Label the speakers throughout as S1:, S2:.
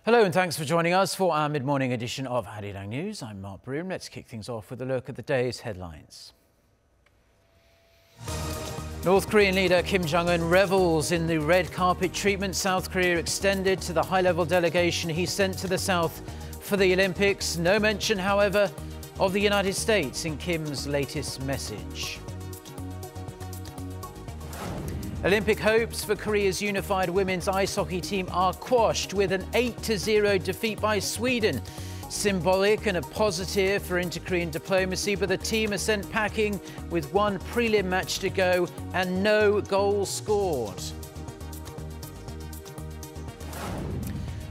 S1: Hello and thanks for joining us for our mid-morning edition of Arirang News. I'm Mark Broom. Let's kick things off with a look at the day's headlines. North Korean leader Kim Jong-un revels in the red carpet treatment South Korea extended to the high-level delegation he sent to the South for the Olympics. No mention, however, of the United States in Kim's latest message. Olympic hopes for Korea's unified women's ice hockey team are quashed with an 8-0 defeat by Sweden. Symbolic and a positive for inter-Korean diplomacy, but the team are sent packing with one prelim match to go and no goals scored.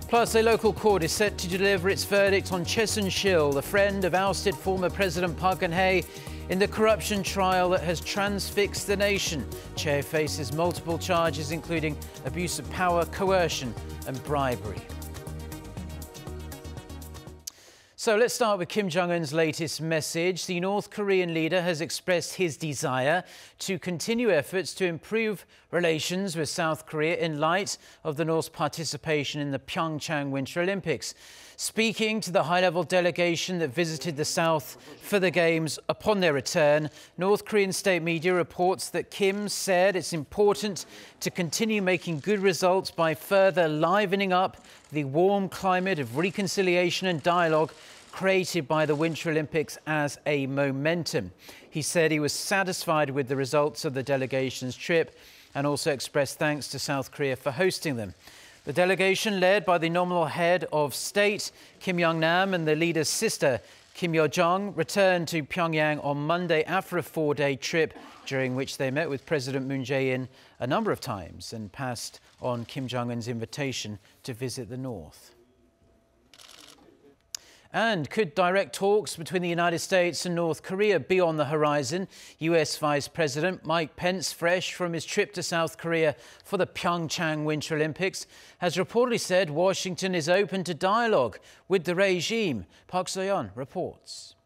S1: Plus, a local court is set to deliver its verdict on Soon-sil, the friend of ousted former President Park Geun-hye, in the corruption trial that has transfixed the nation. Chae faces multiple charges, including abuse of power, coercion and bribery. So let's start with Kim Jong-un's latest message. The North Korean leader has expressed his desire to continue efforts to improve relations with South Korea in light of the North's participation in the PyeongChang Winter Olympics. Speaking to the high-level delegation that visited the South for the Games upon their return, North Korean state media reports that Kim said it's important to continue making good results by further livening up the warm climate of reconciliation and dialogue created by the Winter Olympics as a momentum. He said he was satisfied with the results of the delegation's trip and also expressed thanks to South Korea for hosting them. The delegation, led by the nominal head of state, Kim Yong-nam, and the leader's sister, Kim Yo-jong, returned to Pyongyang on Monday after a 4-day trip, during which they met with President Jaein a number of times and passed on Kim Jong-un's invitation to visit the North. And could direct talks between the United States and North Korea be on the horizon? US Vice President Mike Pence, fresh from his trip to South Korea for the PyeongChang Winter Olympics, has reportedly said Washington is open to dialogue with the regime. Park So-yeon reports.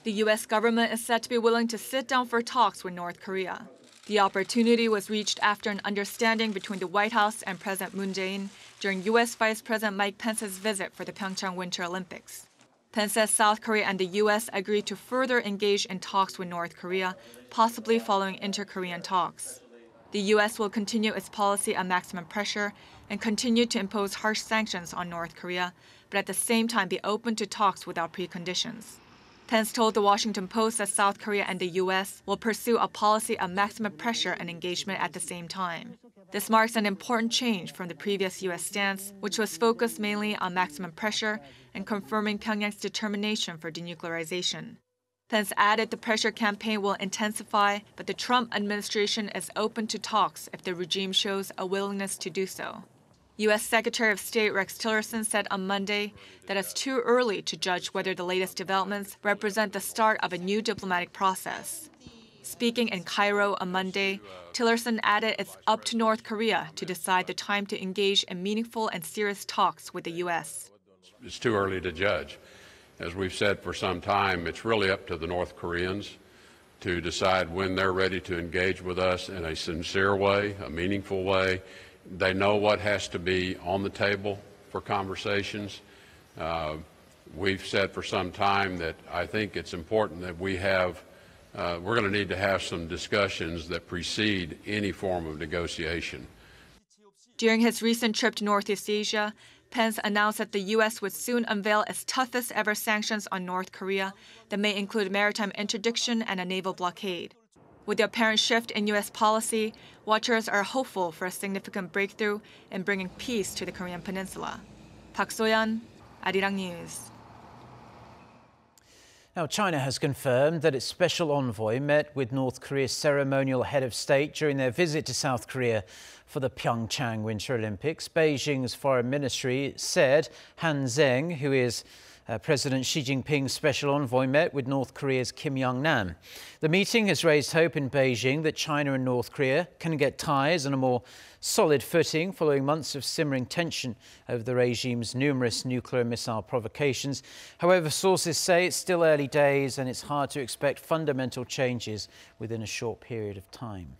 S2: The US government is said to be willing to sit down for talks with North Korea. The opportunity was reached after an understanding between the White House and President Moon Jae-in during U.S. Vice President Mike Pence's visit for the PyeongChang Winter Olympics. Pence says South Korea and the U.S. agreed to further engage in talks with North Korea, possibly following inter-Korean talks. The U.S. will continue its policy on maximum pressure and continue to impose harsh sanctions on North Korea, but at the same time be open to talks without preconditions. Pence told the Washington Post that South Korea and the U.S. will pursue a policy of maximum pressure and engagement at the same time. This marks an important change from the previous U.S. stance, which was focused mainly on maximum pressure and confirming Pyongyang's determination for denuclearization. Pence added the pressure campaign will intensify, but the Trump administration is open to talks if the regime shows a willingness to do so. U.S. Secretary of State Rex Tillerson said on Monday that it's too early to judge whether the latest developments represent the start of a new diplomatic process. Speaking in Cairo on Monday, Tillerson added it's up to North Korea to decide the time to engage in meaningful and serious talks with the U.S.
S3: It's too early to judge. As we've said for some time, it's really up to the North Koreans to decide when they're ready to engage with us in a sincere way, a meaningful way. They know what has to be on the table for conversations. We've said for some time that I think it's important that we're going to need to have some discussions that precede any form of negotiation.
S2: During his recent trip to Northeast Asia, Pence announced that the U.S. would soon unveil its toughest ever sanctions on North Korea that may include maritime interdiction and a naval blockade. With the apparent shift in U.S. policy, watchers are hopeful for a significant breakthrough in bringing peace to the Korean peninsula. Park So-yeon, Arirang News.
S1: Now, China has confirmed that its special envoy met with North Korea's ceremonial head of state during their visit to South Korea for the PyeongChang Winter Olympics. Beijing's foreign ministry said Han Zheng, who is President Xi Jinping's special envoy, met with North Korea's Kim Yong-nam. The meeting has raised hope in Beijing that China and North Korea can get ties on a more solid footing following months of simmering tension over the regime's numerous nuclear missile provocations. However, sources say it's still early days and it's hard to expect fundamental changes within a short period of time.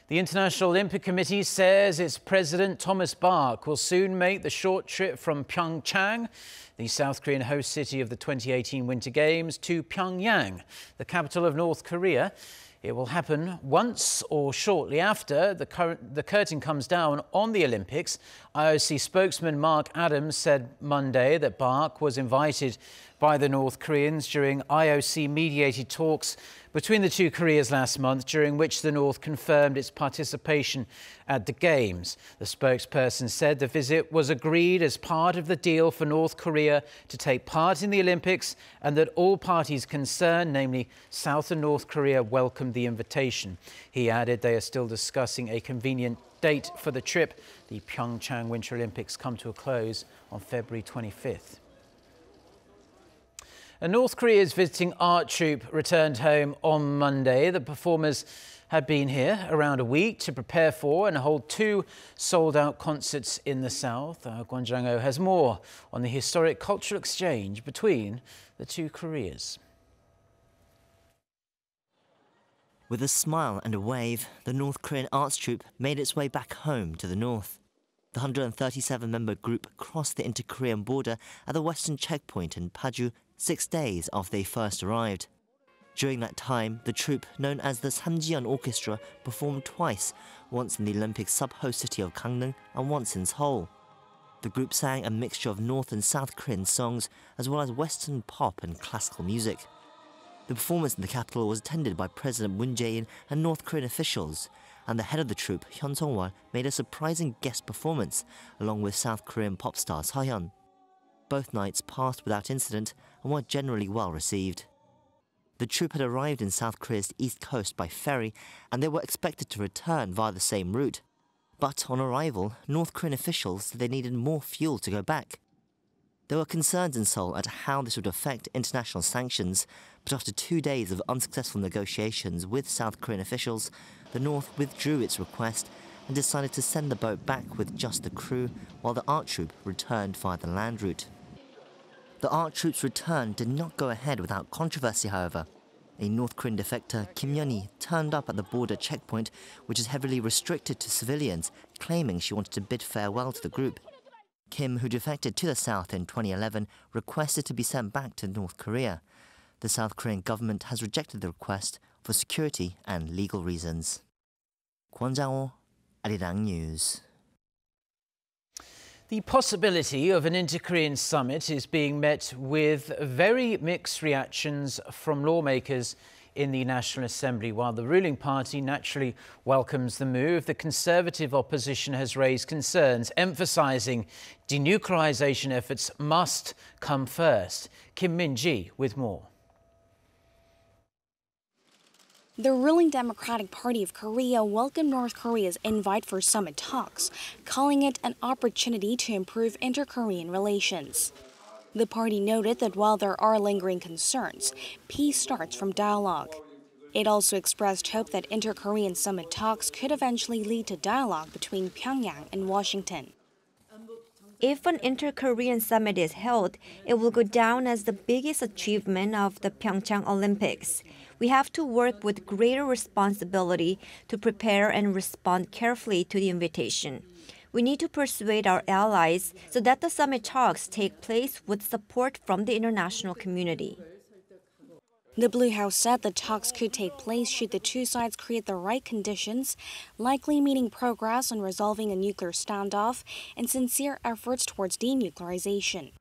S1: The International Olympic Committee says its president, Thomas Bach, will soon make the short trip from PyeongChang, the South Korean host city of the 2018 Winter Games, to Pyongyang, the capital of North Korea. It will happen once or shortly after the curtain comes down on the Olympics. IOC spokesman Mark Adams said Monday that Bach was invited by the North Koreans during IOC-mediated talks between the two Koreas last month, during which the North confirmed its participation at the Games. The spokesperson said the visit was agreed as part of the deal for North Korea to take part in the Olympics and that all parties concerned, namely South and North Korea, welcomed the invitation. He added they are still discussing a convenient date for the trip. The PyeongChang Winter Olympics come to a close on February 25th. A North Korea's visiting art troupe returned home on Monday. The performers had been here around a week to prepare for and hold two sold-out concerts in the south. Kwon Jang-ho has more on the historic cultural exchange between the two Koreas.
S4: With a smile and a wave, the North Korean arts troupe made its way back home to the north. The 137-member group crossed the inter-Korean border at the western checkpoint in Paju 6 days after they first arrived. During that time, the troupe, known as the Samjiyeon Orchestra, performed twice, once in the Olympic sub-host city of Gangneung and once in Seoul. The group sang a mixture of North and South Korean songs, as well as Western pop and classical music. The performance in the capital was attended by President Moon and North Korean officials, and the head of the troupe, Hyun Sung-won, made a surprising guest performance, along with South Korean pop star Seohyun. Both nights passed without incident and were generally well received. The troupe had arrived in South Korea's east coast by ferry, and they were expected to return via the same route. But on arrival, North Korean officials said they needed more fuel to go back. There were concerns in Seoul at how this would affect international sanctions, but after 2 days of unsuccessful negotiations with South Korean officials, the North withdrew its request and decided to send the boat back with just the crew, while the art troupe returned via the land route. The art troupe's return did not go ahead without controversy, however. A North Korean defector, Kim Yeon-hee, turned up at the border checkpoint, which is heavily restricted to civilians, claiming she wanted to bid farewell to the group. Kim, who defected to the south in 2011, requested to be sent back to North Korea. The South Korean government has rejected the request for security and legal reasons. Kwon Jang-ho, Arirang News.
S1: The possibility of an inter-Korean summit is being met with very mixed reactions from lawmakers in the National Assembly. While the ruling party naturally welcomes the move, the Conservative opposition has raised concerns, emphasising denuclearisation efforts must come first. Kim Min-ji with more.
S5: The ruling Democratic Party of Korea welcomed North Korea's invite for summit talks, calling it an opportunity to improve inter-Korean relations. The party noted that while there are lingering concerns, peace starts from dialogue. It also expressed hope that inter-Korean summit talks could eventually lead to dialogue between Pyongyang and Washington.
S6: If an inter-Korean summit is held, it will go down as the biggest achievement of the PyeongChang Olympics. We have to work with greater responsibility to prepare and respond carefully to the invitation. We need to persuade our allies so that the summit talks take place with support from the international community.
S5: The Blue House said the talks could take place should the two sides create the right conditions, likely meaning progress on resolving a nuclear standoff and sincere efforts towards denuclearization.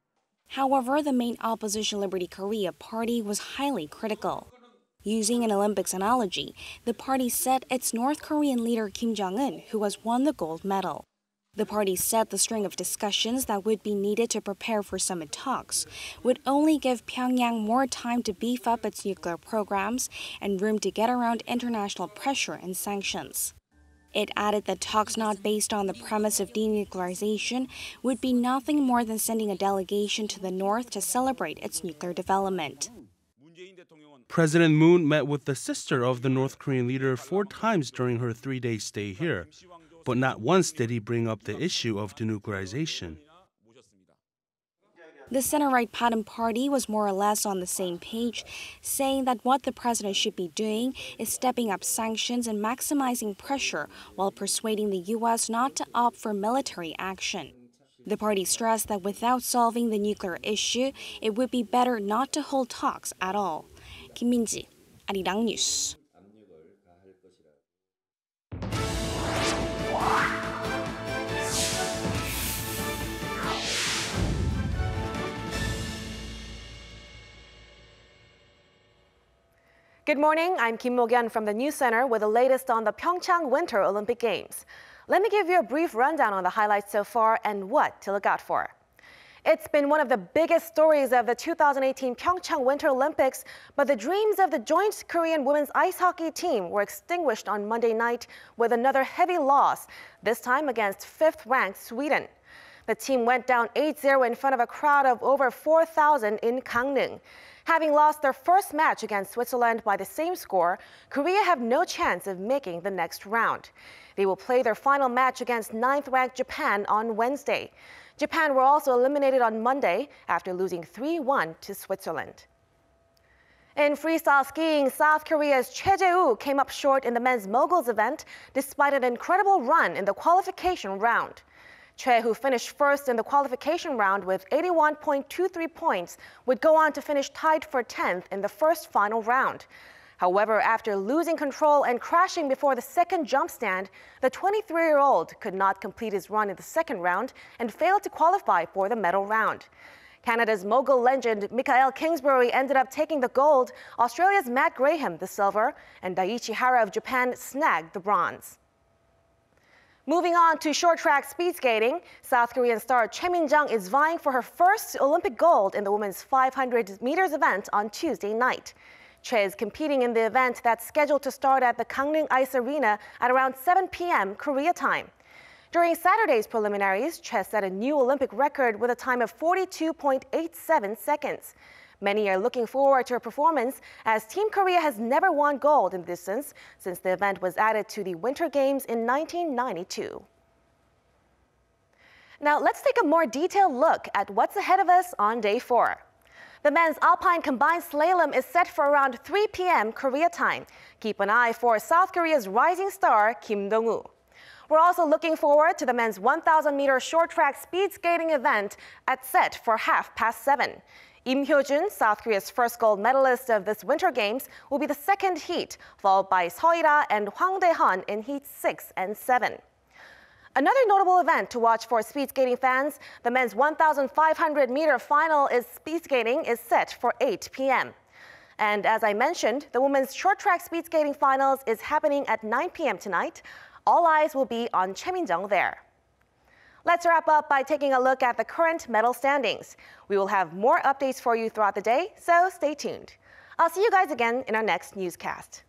S5: However, the main opposition Liberty Korea party was highly critical. Using an Olympics analogy, the party said it's North Korean leader Kim Jong-un who has won the gold medal. The party said the string of discussions that would be needed to prepare for summit talks would only give Pyongyang more time to beef up its nuclear programs and room to get around international pressure and sanctions. It added that talks not based on the premise of denuclearization would be nothing more than sending a delegation to the north to celebrate its nuclear development.
S7: President Moon met with the sister of the North Korean leader 4 times during her 3-day stay here, but not once did he bring up the issue of denuclearization.
S5: The center-right Padam Party was more or less on the same page, saying that what the president should be doing is stepping up sanctions and maximizing pressure while persuading the U.S. not to opt for military action. The party stressed that without solving the nuclear issue, it would be better not to hold talks at all. Kim Min-ji, Arirang News.
S8: Good morning, I'm Kim Mo-gyun from the News Center with the latest on the PyeongChang Winter Olympic Games. Let me give you a brief rundown on the highlights so far and what to look out for. It's been one of the biggest stories of the 2018 PyeongChang Winter Olympics, but the dreams of the joint Korean women's ice hockey team were extinguished on Monday night with another heavy loss, this time against fifth-ranked Sweden. The team went down 8-0 in front of a crowd of over 4,000 in Gangneung. Having lost their first match against Switzerland by the same score, Korea have no chance of making the next round. They will play their final match against ninth-ranked Japan on Wednesday. Japan were also eliminated on Monday after losing 3-1 to Switzerland. In freestyle skiing, South Korea's Choi Jae-woo came up short in the men's moguls event despite an incredible run in the qualification round. Choi, who finished first in the qualification round with 81.23 points, would go on to finish tied for 10th in the first final round. However, after losing control and crashing before the second jump stand, the 23-year-old could not complete his run in the second round and failed to qualify for the medal round. Canada's mogul legend Michael Kingsbury ended up taking the gold, Australia's Matt Graham the silver, and Daiichi Hara of Japan snagged the bronze. Moving on to short track speed skating, South Korean star Choi Min-jeong is vying for her first Olympic gold in the women's 500 meters event on Tuesday night. Choi is competing in the event that's scheduled to start at the Gangneung Ice Arena at around 7 p.m. Korea time. During Saturday's preliminaries, Choi set a new Olympic record with a time of 42.87 seconds. Many are looking forward to her performance, as Team Korea has never won gold in the distance since the event was added to the Winter Games in 1992. Now let's take a more detailed look at what's ahead of us on day 4. The men's alpine combined slalom is set for around 3 p.m. Korea time. Keep an eye for South Korea's rising star, Kim Dong-woo. We're also looking forward to the men's 1,000-meter short track speed skating event set for 7:30. Im Hyo-jun, South Korea's first gold medalist of this Winter Games, will be the second heat, followed by Seo-ira and Hwang Dae-hun in heats 6 and 7. Another notable event to watch for speed skating fans, the men's 1,500-meter final speed skating is set for 8 p.m. And as I mentioned, the women's short track speed skating finals is happening at 9 p.m. tonight. All eyes will be on Choi Min-jeong there. Let's wrap up by taking a look at the current medal standings. We will have more updates for you throughout the day, so stay tuned. I'll see you guys again in our next newscast.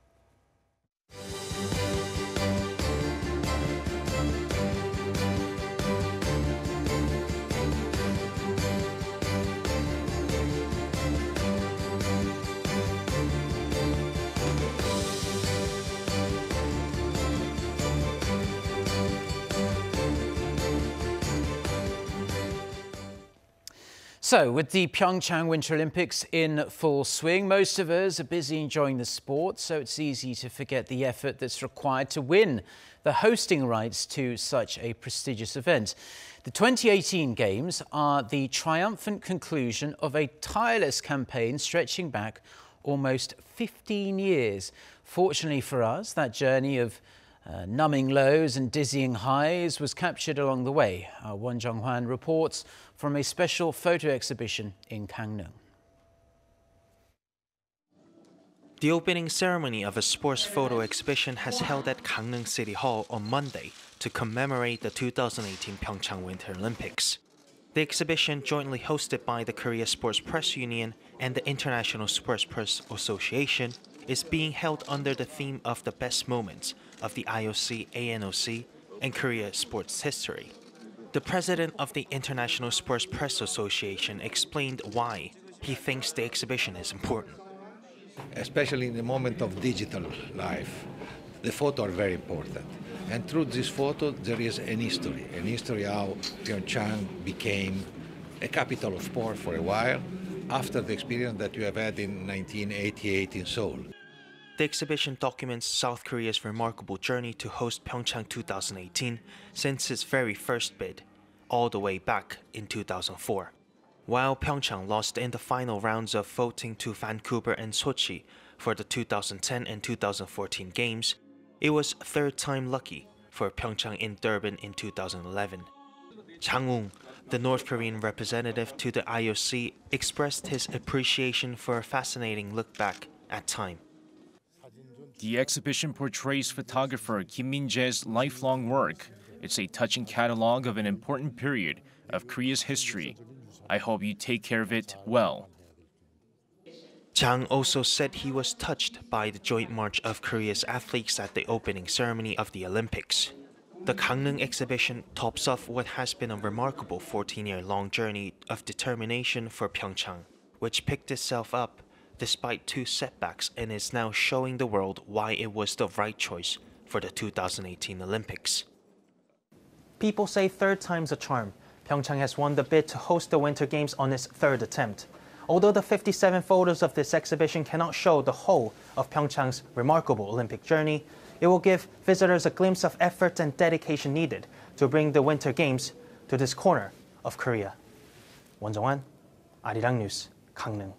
S1: So, with the PyeongChang Winter Olympics in full swing, most of us are busy enjoying the sport, so it's easy to forget the effort that's required to win the hosting rights to such a prestigious event. The 2018 Games are the triumphant conclusion of a tireless campaign stretching back almost 15 years. Fortunately for us, that journey of numbing lows and dizzying highs was captured along the way. Our Won Jung-hwan reports from a special photo exhibition in Gangneung.
S9: The opening ceremony of a sports photo exhibition has held at Gangneung City Hall on Monday to commemorate the 2018 PyeongChang Winter Olympics. The exhibition, jointly hosted by the Korea Sports Press Union and the International Sports Press Association, is being held under the theme of the best moments of the IOC, ANOC, and Korea sports history. The president of the International Sports Press Association explained why he thinks the exhibition is important.
S10: Especially in the moment of digital life, the photos are very important. And through this photo, there is an history how PyeongChang became a capital of sport for a while after the experience that you have had in 1988 in Seoul.
S9: The exhibition documents South Korea's remarkable journey to host PyeongChang 2018 since its very first bid, all the way back in 2004. While PyeongChang lost in the final rounds of voting to Vancouver and Sochi for the 2010 and 2014 Games, it was third time lucky for PyeongChang in Durban in 2011. Jong-un, the North Korean representative to the IOC, expressed his appreciation for a fascinating look back at time.
S11: The exhibition portrays photographer Kim Min-jeong's lifelong work. It's a touching catalog of an important period of Korea's history. I hope you take care of it well.
S9: Chang also said he was touched by the joint march of Korea's athletes at the opening ceremony of the Olympics. The Gangneung exhibition tops off what has been a remarkable 14-year-long journey of determination for PyeongChang, which picked itself up despite 2 setbacks and is now showing the world why it was the right choice for the 2018 Olympics. People say third time's a charm. PyeongChang has won the bid to host the Winter Games on its 3rd attempt. Although the 57 photos of this exhibition cannot show the whole of PyeongChang's remarkable Olympic journey, it will give visitors a glimpse of effort and dedication needed to bring the Winter Games to this corner of Korea. Jonguns, Arirang News, Gangneung.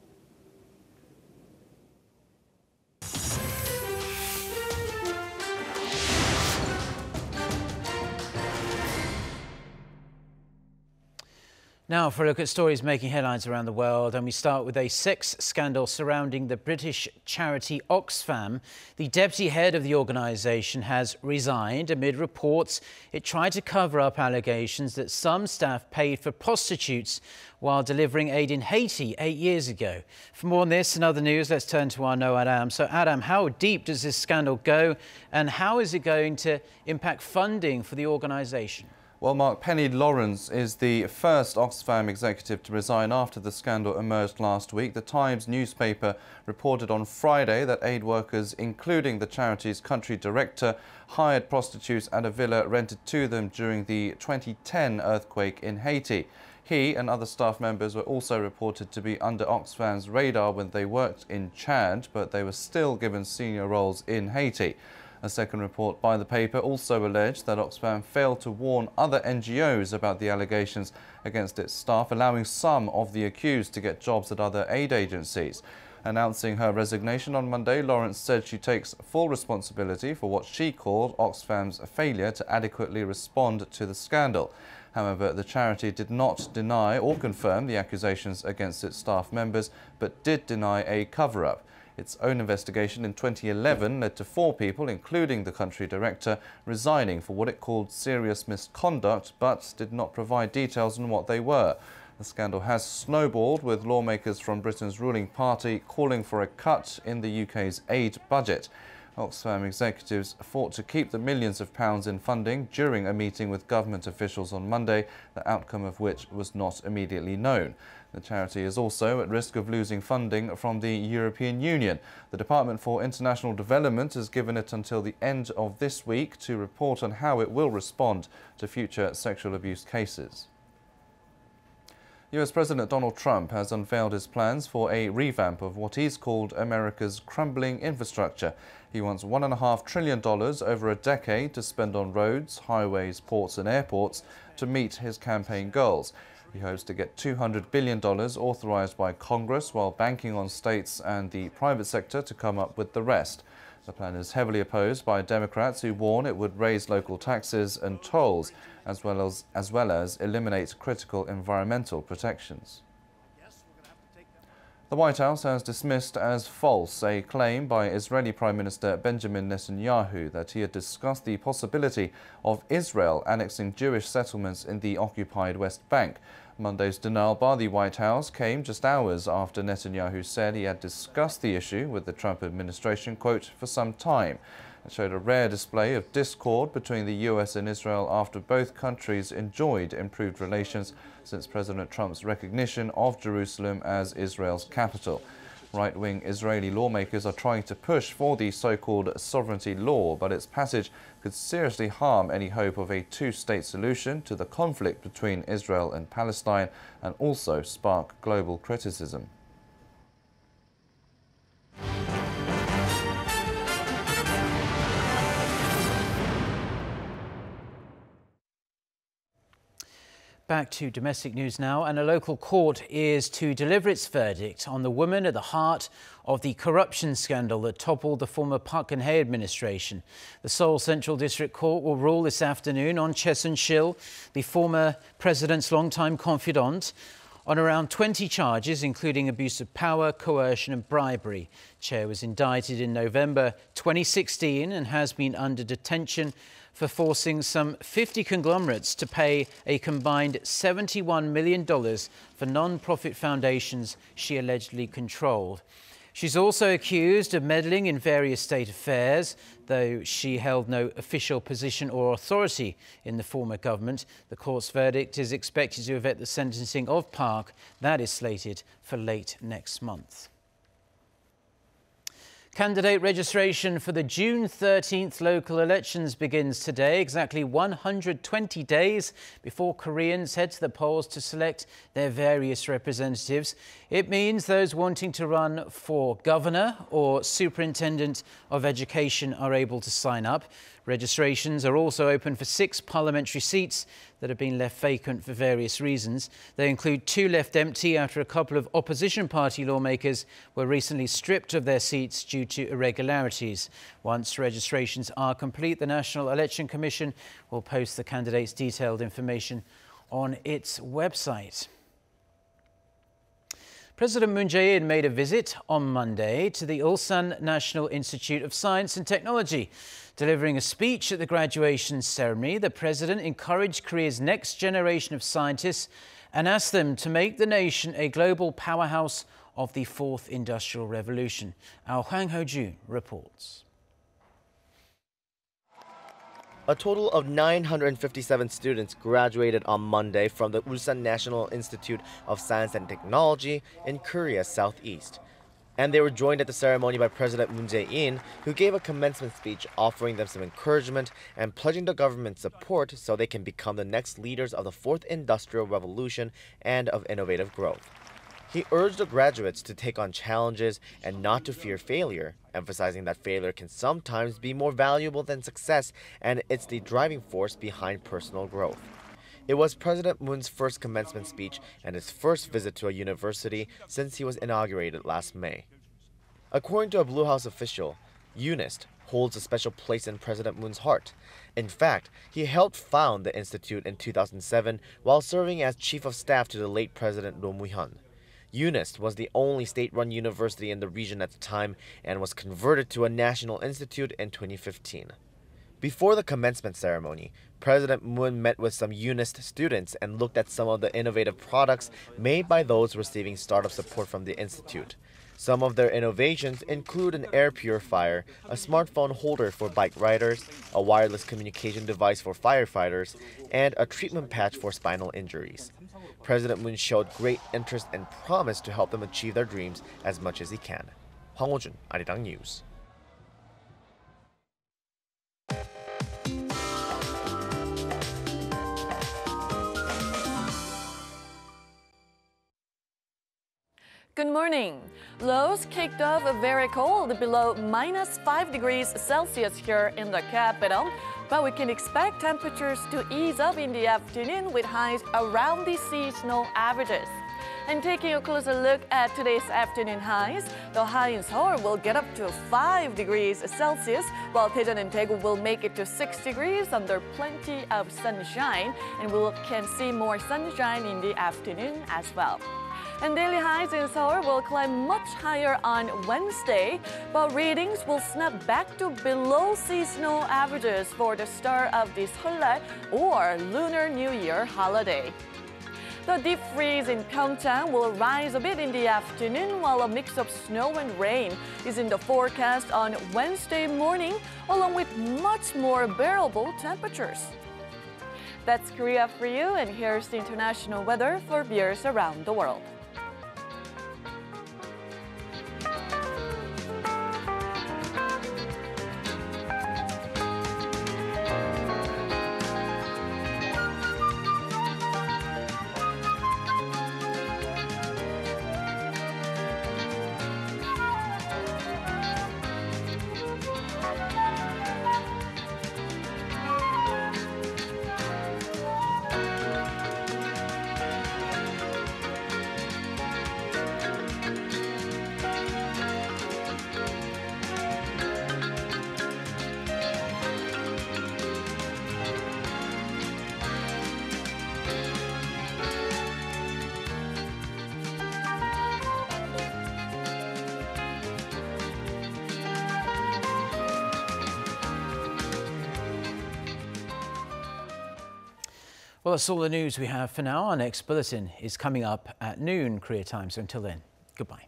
S1: Now for a look at stories making headlines around the world, and we start with a sex scandal surrounding the British charity Oxfam. The deputy head of the organisation has resigned amid reports it tried to cover up allegations that some staff paid for prostitutes while delivering aid in Haiti 8 years ago. For more on this and other news, let's turn to our No Adam. So Adam, how deep does this scandal go, and how is it going to impact funding for the organisation?
S12: Well, Mark, Penny Lawrence is the first Oxfam executive to resign after the scandal emerged last week. The Times newspaper reported on Friday that aid workers, including the charity's country director, hired prostitutes at a villa rented to them during the 2010 earthquake in Haiti. He and other staff members were also reported to be under Oxfam's radar when they worked in Chad, but they were still given senior roles in Haiti. A second report by the paper also alleged that Oxfam failed to warn other NGOs about the allegations against its staff, allowing some of the accused to get jobs at other aid agencies. Announcing her resignation on Monday, Lawrence said she takes full responsibility for what she called Oxfam's failure to adequately respond to the scandal. However, the charity did not deny or confirm the accusations against its staff members, but did deny a cover-up. Its own investigation in 2011 led to 4 people, including the country director, resigning for what it called serious misconduct, but did not provide details on what they were. The scandal has snowballed, with lawmakers from Britain's ruling party calling for a cut in the UK's aid budget. Oxfam executives fought to keep the millions of pounds in funding during a meeting with government officials on Monday, the outcome of which was not immediately known. The charity is also at risk of losing funding from the European Union. The Department for International Development has given it until the end of this week to report on how it will respond to future sexual abuse cases. US President Donald Trump has unveiled his plans for a revamp of what he's called America's crumbling infrastructure. He wants $1.5 trillion over a decade to spend on roads, highways, ports and airports to meet his campaign goals. He hopes to get $200 billion authorized by Congress, while banking on states and the private sector to come up with the rest. The plan is heavily opposed by Democrats, who warn it would raise local taxes and tolls, as well as eliminate critical environmental protections. The White House has dismissed as false a claim by Israeli Prime Minister Benjamin Netanyahu that he had discussed the possibility of Israel annexing Jewish settlements in the occupied West Bank. Monday's denial by the White House came just hours after Netanyahu said he had discussed the issue with the Trump administration, quote, for some time. It showed a rare display of discord between the US and Israel after both countries enjoyed improved relations since President Trump's recognition of Jerusalem as Israel's capital. Right-wing Israeli lawmakers are trying to push for the so-called sovereignty law, but its passage could seriously harm any hope of a two-state solution to the conflict between Israel and Palestine and also spark global criticism.
S1: Back to domestic news now, and a local court is to deliver its verdict on the woman at the heart of the corruption scandal that toppled the former Park Geun-hye administration. The Seoul Central District Court will rule this afternoon on Soon-sil, the former president's longtime confidant, on around 20 charges, including abuse of power, coercion and bribery. Choi was indicted in November 2016 and has been under detention for forcing some 50 conglomerates to pay a combined $71 million for non-profit foundations she allegedly controlled. She's also accused of meddling in various state affairs, though she held no official position or authority in the former government. The court's verdict is expected to affect the sentencing of Park. That is slated for late next month. Candidate registration for the June 13th local elections begins today, exactly 120 days before Koreans head to the polls to select their various representatives. It means those wanting to run for governor or superintendent of education are able to sign up. Registrations are also open for 6 parliamentary seats that have been left vacant for various reasons. They include 2 left empty after a couple of opposition party lawmakers were recently stripped of their seats due to irregularities. Once registrations are complete, the National Election Commission will post the candidates' detailed information on its website. President Moon Jae-in made a visit on Monday to the Ulsan National Institute of Science and Technology. Delivering a speech at the graduation ceremony, the president encouraged Korea's next generation of scientists and asked them to make the nation a global powerhouse of the fourth industrial revolution. Our Hwang Ho-ju reports.
S13: A total of 957 students graduated on Monday from the Ulsan National Institute of Science and Technology in Korea's southeast. And they were joined at the ceremony by President Moon Jae-in, who gave a commencement speech offering them some encouragement and pledging the government's support so they can become the next leaders of the fourth industrial revolution and of innovative growth. He urged the graduates to take on challenges and not to fear failure, emphasizing that failure can sometimes be more valuable than success, and it's the driving force behind personal growth. It was President Moon's first commencement speech and his first visit to a university since he was inaugurated last May. According to a Blue House official, UNIST holds a special place in President Moon's heart. In fact, he helped found the institute in 2007 while serving as chief of staff to the late President Roh Moo-hyun. UNIST was the only state-run university in the region at the time and was converted to a national institute in 2015. Before the commencement ceremony, President Moon met with some UNIST students and looked at some of the innovative products made by those receiving startup support from the institute. Some of their innovations include an air purifier, a smartphone holder for bike riders, a wireless communication device for firefighters, and a treatment patch for spinal injuries. President Moon showed great interest and promised to help them achieve their dreams as much as he can. Hwang Ho-jun, Arirang News.
S14: Good morning. Lows kicked off very cold, below -5 degrees Celsius here in the capital, but we can expect temperatures to ease up in the afternoon with highs around the seasonal averages. And taking a closer look at today's afternoon highs, the high in Seoul will get up to 5 degrees Celsius, while Daejeon and Daegu will make it to 6 degrees under plenty of sunshine, and we can see more sunshine in the afternoon as well. And daily highs in Seoul will climb much higher on Wednesday, but readings will snap back to below seasonal averages for the start of the Seollal or Lunar New Year holiday. The deep freeze in PyeongChang will rise a bit in the afternoon, while a mix of snow and rain is in the forecast on Wednesday morning, along with much more bearable temperatures. That's Korea for you, and here's the international weather for viewers around the world.
S1: Well, that's all the news we have for now. Our next bulletin is coming up at noon Korea time. So until then, goodbye.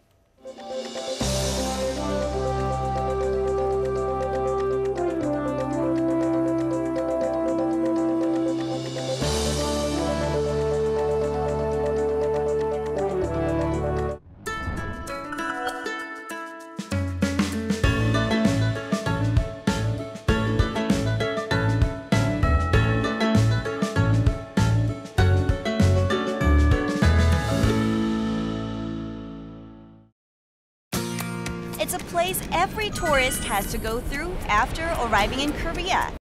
S15: It's a place every tourist has to go through after arriving in Korea.